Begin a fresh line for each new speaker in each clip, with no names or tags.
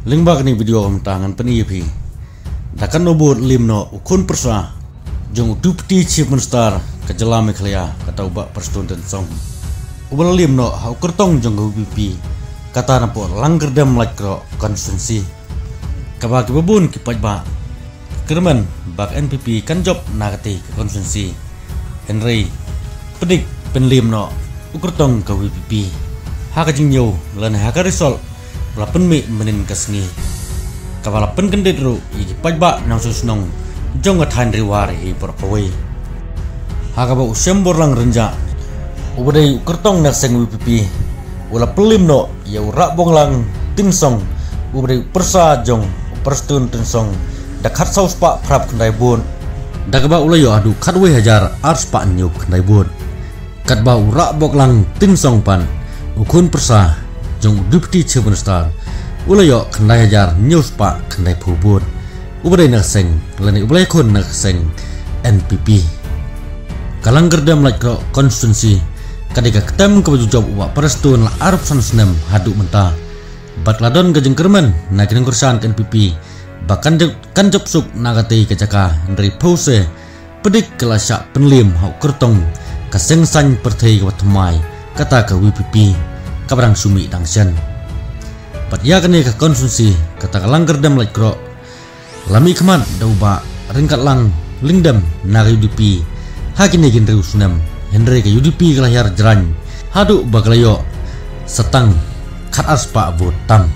Lingbak ni video tangan penipi. Dakan nobot limno ukun persa. Jong dupti chief minister kejelame klia kata ubak perstun dan song. Ubal limno hau kertong jong UPP kata napo langgar dam lakro konstitusi. Kabaki babun kipat ba. Kerman bak NPP kan job nakati konstitusi. Henry pedik penlimno ukertong ke UPP. Haka jingyo lan haka resol lapen mi menin kasngi kawala pen kendit ru iki pajba nang susnong jong athan riwar hi porpoi haka ba usembor lang renja ubadai kertong nak seng UPP wala pelim no ya ura bong lang tinsong ubadai persa jong perstun tinsong dakhat saus pa prap kendai bun dakaba ulayo adu khatwe hajar ars pa nyuk kendai bun katba ura bok lang tinsong pan ukun persa jong deputy chief minister ulayo kendai hajar news pa kendai phubut ubadai nak seng lani ubadai kon nak seng NPP kalang gerdam lakro konstitusi kadika ketem ke baju job uwa perestun la arab sansnem hadu menta bat ladon gajeng kerman na kineng kursan ke NPP bahkan kan job suk nagati kecaka dari pause pedik kelasya penlim hau kertong kaseng san pertai ke watamai kata ke WPP kabarang sumi dangsen pat ya kene ke konsumsi kata kalang gerdam lakro lami kemat dauba ringkat lang lingdam nari UDP hakini gendri usnam Henry ke UDP kelahir jeran hadu baglayo setang kat aspa votam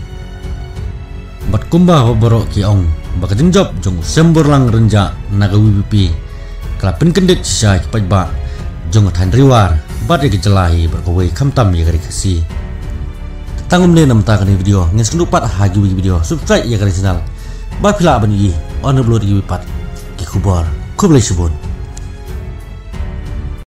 bat kumba borok kiong bakajeng job jong sembor lang renja naga WPP kelapin kendit sisa kipat ba jong athan riwar bat ke jelahi berkowe kamtam ya kari kasi tangum le nam ta kani video nges kendupat hagi video subscribe ya kari channel ba phila ban yi on upload yi pat ki khubor khublai subun